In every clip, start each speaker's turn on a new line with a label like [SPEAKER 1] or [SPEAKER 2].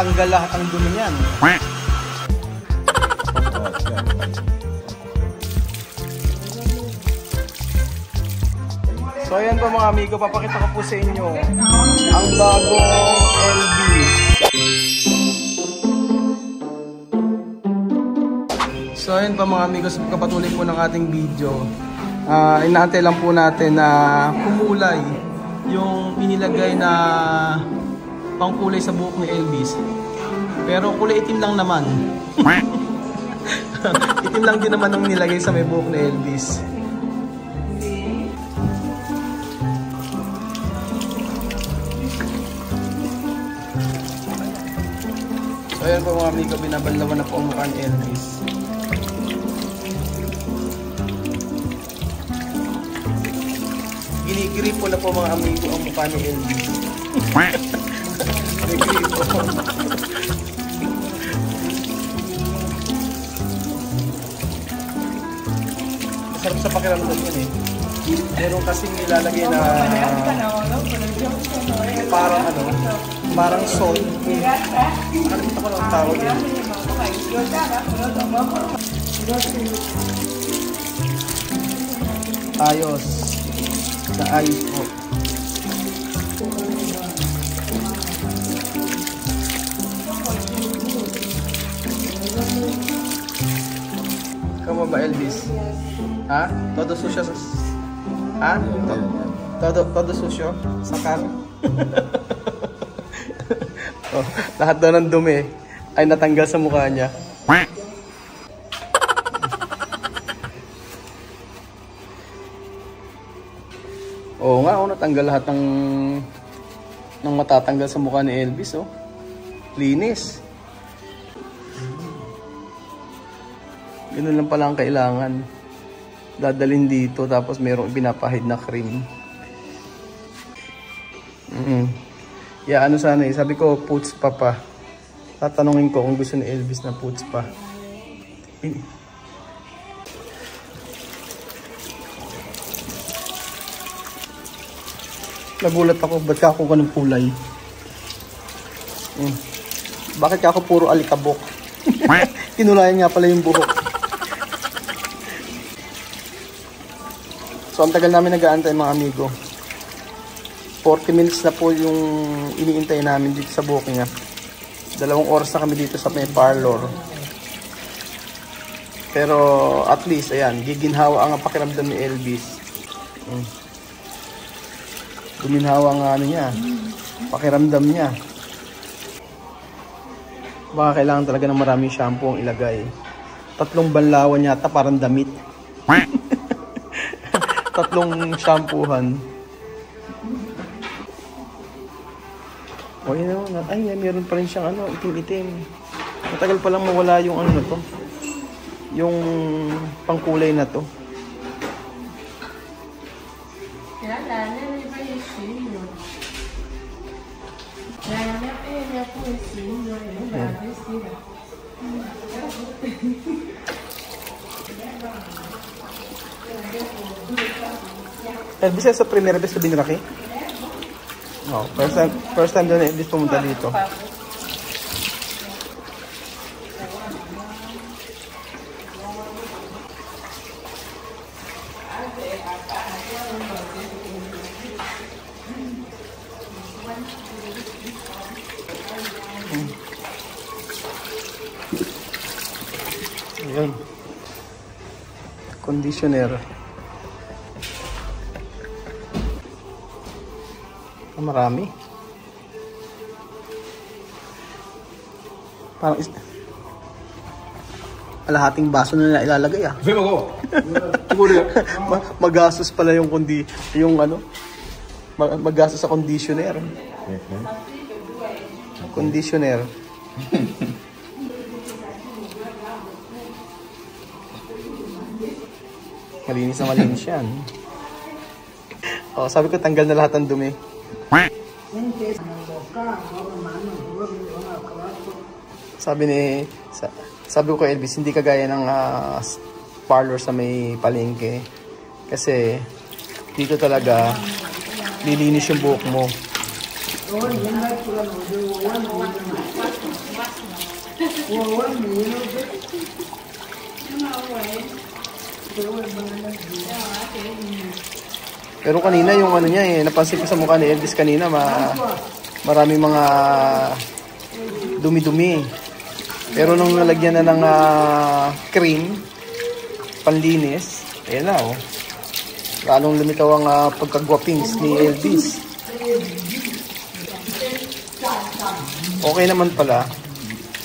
[SPEAKER 1] natanggal lahat ang dumi niyan. So ayan po mga amigo, papakita ko po sa inyo ang bagong Elvis. So ayan po mga amigo, sa pagpapatuloy po ng ating video, inaantay lang po natin na kumulay yung inilagay na pangkulay sa buhok ni Elvis. Pero kulay itim lang naman. Itim lang din naman ang nilagay sa may buhok ni Elvis. So ayan po mga amigo, binabanlawan na po ang mukha ni Elvis. Ginigripo na po mga amigo ang mukha ni Elvis. Ginigripo. Masarap sa pakiramdam yun eh. Meron kasing nilalagay na parang ano, parang salt. Nakalimutan ko lang ang tawag yun. Ayos. Sa ayos po. Kamu ba Elvis? Ha? Todo susyo sa... Ha? Todo susyo sa kar. Oh, lahat daw ng dumi ay natanggal sa mukha niya. Oo nga, natanggal lahat ng matatanggal sa mukha ni Elvis, oh. Linis. Ganun lang pala ang kailangan. Dadalhin dito tapos merong pinapahid na cream. Yeah, ano sana eh. Sabi ko, puts pa. Tatanungin ko kung gusto ni Elvis na puts pa. Nagulat ako, ba't ka ako ganun kulay? Bakit ka ako puro alikabok? Tinulayan nga pala yung buhok. So ang tagal namin nag-aantay mga amigo. 40 minutes na po yung iniintay namin dito sa booking. 2 oras na kami dito sa may parlor. Pero at least, ayan, giginhawa ang pakiramdam ni Elvis. Guminhawa ang ano niya, pakiramdam niya. Baka kailangan talaga ng maraming shampoo ang ilagay. 3 banlawan yata parang damit. 3 shampoohan. O yun naman. Ay, meron pa rin siyang ano, itim-itim. Matagal pa lang mawala yung ano na to. Yung pangkulay na to. Elvis sa primera vez na biniraki? Oh, first time na Elvis pumunta dito. Ayan. Conditioner. Marami. Parang alahating baso na ilalagay ah. Magastos pala yung ano, magastos sa conditioner. Conditioner. Malinis na malinis yan. Oh, sabi ko tanggal na lahat ng dumi. Sabi ko kay Elvis, hindi kagaya ng parlor sa may palengke. Kasi dito talaga lilinis yung buhok mo. Pero kanina yung ano niya eh, napansin ko sa mukha ni Elvis kanina, maraming mga dumi-dumi. Pero nung nalagyan na ng cream, panlinis, ayan na oh. Lalong lumitaw ang pagkagwapings ni Elvis. Okay naman pala,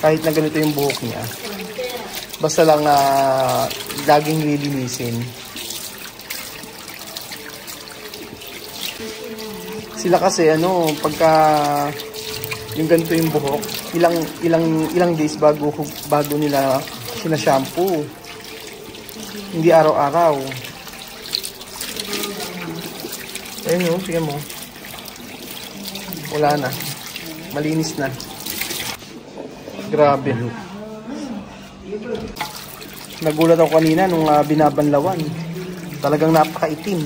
[SPEAKER 1] kahit na ganito yung buhok niya. Basta lang laging lilinisin. Sila kasi ano, pagka yung ganito yung buhok, ilang days bago nila sina-shampoo. Hindi araw-araw. Ayun yun, tingnan mo. Wala na. Malinis na. Grabe. Nagulat ako kanina nung binabanlawan. Talagang napakaitim.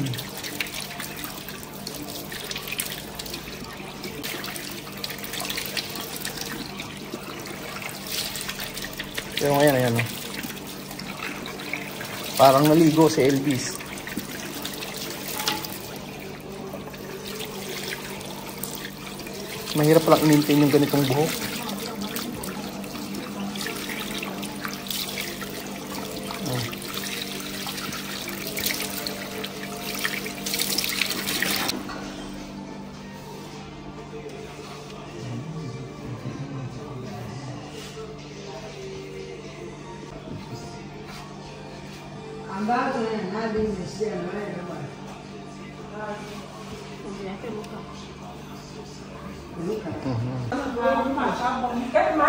[SPEAKER 1] Pero ngayon, ayan o. Parang naligo si Elvis. Mahirap palang i-maintain yung ganitong buhok.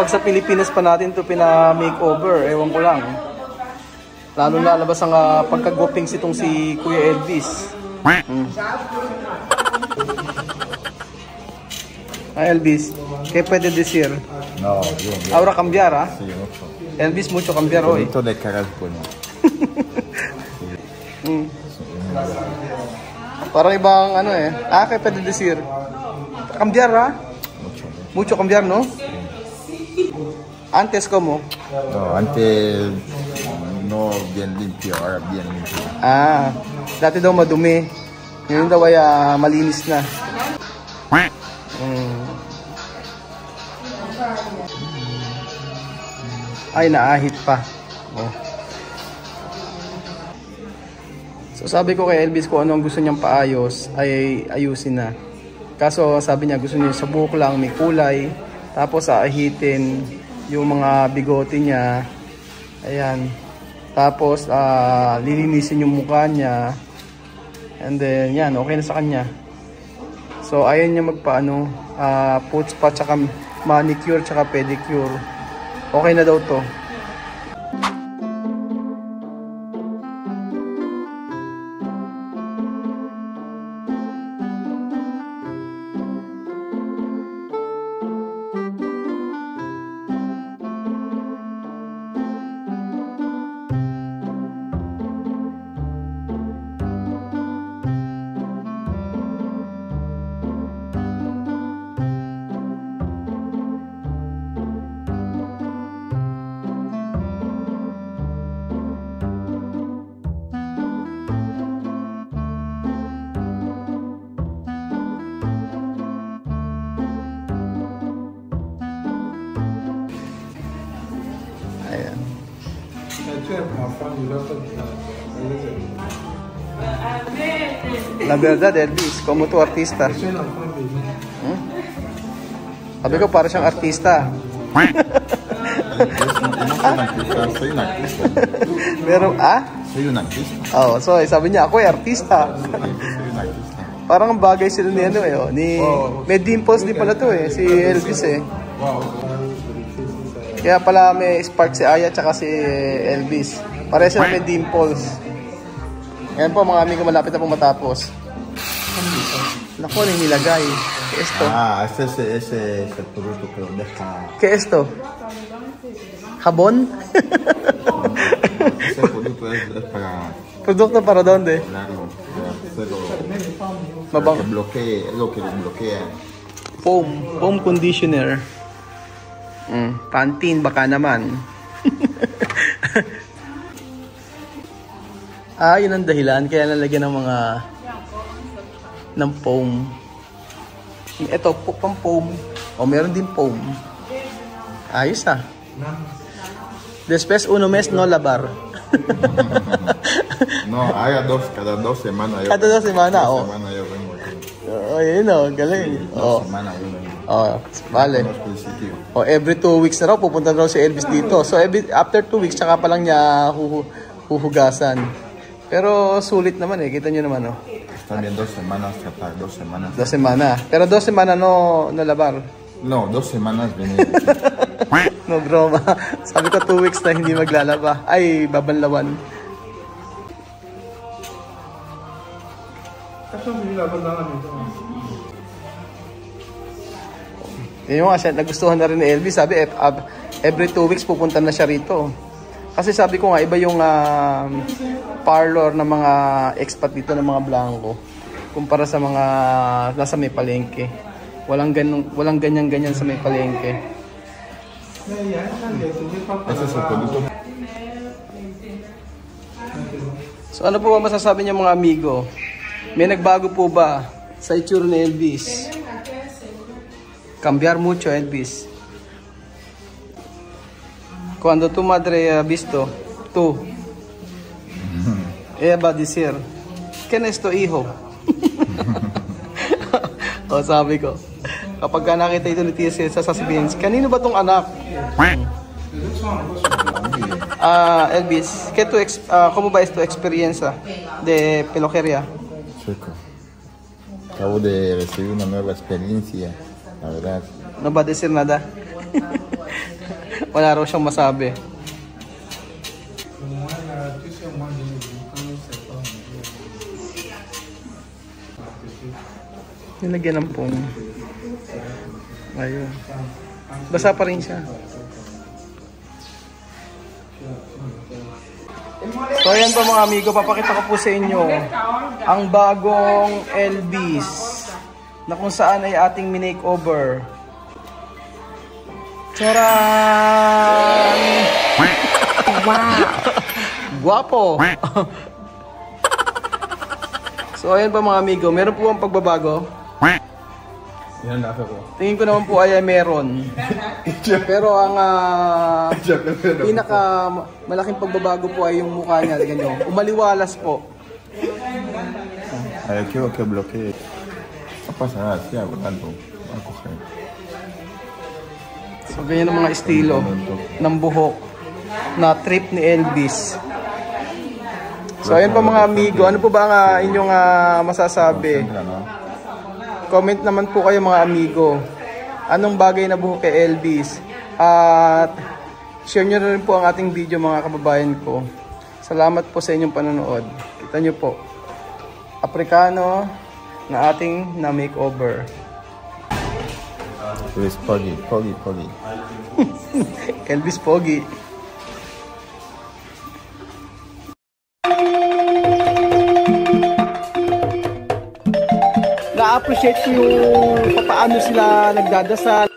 [SPEAKER 1] Pag sa Pilipinas pa natin ito pina-makeover, ewan ko lang. Lalo lalabas ang pagkagwapings itong si Kuya Elvis. Elvis, ¿qué puede decir?
[SPEAKER 2] No, yo.
[SPEAKER 1] Ahora cambiar, ¿ah?
[SPEAKER 2] Sí, mucho.
[SPEAKER 1] Elvis, mucho cambiar hoy.
[SPEAKER 2] Bonito de caras, bueno.
[SPEAKER 1] Parang ibang ano eh. ¿Qué puede decir? Cambiar, ¿ah?
[SPEAKER 2] Mucho.
[SPEAKER 1] Mucho cambiar, ¿no? Antes, ¿cómo?
[SPEAKER 2] No, antes no bien limpio, ahora bien limpio.
[SPEAKER 1] Dati daw madumi. Ngayon daw ay malinis na. Ay, naahit pa. Oh. So sabi ko kay Elvis kung ano ang gusto niyang paayos ay ayusin na. Kaso sabi niya gusto niya sa buhok lang may kulay. Tapos aahitin yung mga bigote niya. Ayan. Tapos lilinisin yung mukha niya. And then yan, okay na sa kanya. So ayaw niya magpaano, puts pa tsaka manicure tsaka pedicure. Okay na daw to. La verdad, Elvis, como tu artista. Sabi ko, para siyang artista.
[SPEAKER 2] Soy un artista.
[SPEAKER 1] Pero,
[SPEAKER 2] Soy un artista.
[SPEAKER 1] Oh, so sabi niya, ako ay artista.
[SPEAKER 2] Soy un artista.
[SPEAKER 1] Parang bagay sila ni ano eh, ni may dimples din pala to eh, si Elvis eh. Kaya pala may spark si Aya tsaka si Elvis. Pareho sila may dimples. Ayan po mga amigo, malapit na po matapos. Naku, ano yung nilagay? ¿Qué es esto?
[SPEAKER 2] Ese es el producto que lo deja.
[SPEAKER 1] ¿Qué es esto? ¿Jabón?
[SPEAKER 2] Ese producto es para...
[SPEAKER 1] ¿Producto para dónde?
[SPEAKER 2] Claro, para hacerlo...
[SPEAKER 1] Mabang.
[SPEAKER 2] Que bloquee, es lo que lo bloquea.
[SPEAKER 1] Foam conditioner. Pantene baka naman. Yun ang dahilan kaya nalagyan ng mga ng foam. Ito pang foam. Meron din foam. Ayos ah. Después uno mes no lavar.
[SPEAKER 2] No, haga cada 2 semanas.
[SPEAKER 1] Cada 2 semanas,
[SPEAKER 2] Dos semanas yo vengo aquí.
[SPEAKER 1] Yun galing.
[SPEAKER 2] 2 semanas yo vengo.
[SPEAKER 1] Vale. Every 2 weeks na raw pupunta raw si Elvis dito. So after 2 weeks tsaka pa lang niya huhugasan. Pero sulit naman kita niyo naman
[SPEAKER 2] Están bien 2 semanas, hasta 2 semanas.
[SPEAKER 1] 2 semanas. Pero 2 semanas no lavar.
[SPEAKER 2] No, 2 semanas viene.
[SPEAKER 1] No broma. Sabi ko 2 weeks na hindi maglalaba. Ay, babanlawan. Yun nga siya, nagustuhan na rin ni Elvis. Sabi, every 2 weeks pupunta na siya rito. Kasi sabi ko nga, iba yung parlor ng mga expat dito ng mga Blanco. Kumpara sa mga nasa may palengke. Walang ganyan-ganyan sa may palengke. So ano po ba masasabi niyo mga amigo? May nagbago po ba sa itsura ni Elvis? Cambiar mucho Elvis. Cuando tu madre ha visto, tú, ella va a decir, ¿quién es tu hijo? Sabi ko. Kapag nakita ito ni TSL, sasabihin, kanino ba tong anak? Elvis, ¿cómo va tu experiencia de peluquería?
[SPEAKER 2] Chico, acabo de recibir una nueva experiencia, la verdad.
[SPEAKER 1] No va a decir nada? Wala raw siyang masabi. Nilagyan ng pong. Ayun. Basa pa rin siya. So ayan po mga amigo, papakita ko po sa inyo ang bagong Elvis na kung saan ay ating minake-over. Charan! Wow! Guwapo! So ayan po mga amigo, meron po ang pagbabago.
[SPEAKER 2] Yan nasa ko.
[SPEAKER 1] Tingin ko naman po ay meron. Pero ang pinaka malaking pagbabago po ay yung mukha niya. Ganyan. Umaliwalas po.
[SPEAKER 2] Ay, quiero que bloquee. No pasa nada, sí, hago tanto. Voy a coger.
[SPEAKER 1] So ganyan ang mga estilo ng buhok na trip ni Elvis. So ayan po mga amigo, ano po ba ang inyong masasabi? Comment naman po kayo mga amigo. Anong bagay na buhok kay Elvis? At share nyo na rin po ang ating video mga kababayan ko. Salamat po sa inyong panonood. Kita nyo po. Africano na ating na makeover.
[SPEAKER 2] Elvis Pogi, Pogi, Pogi.
[SPEAKER 1] Elvis Pogi. Na-appreciate ko yung paano sila nagdadasal.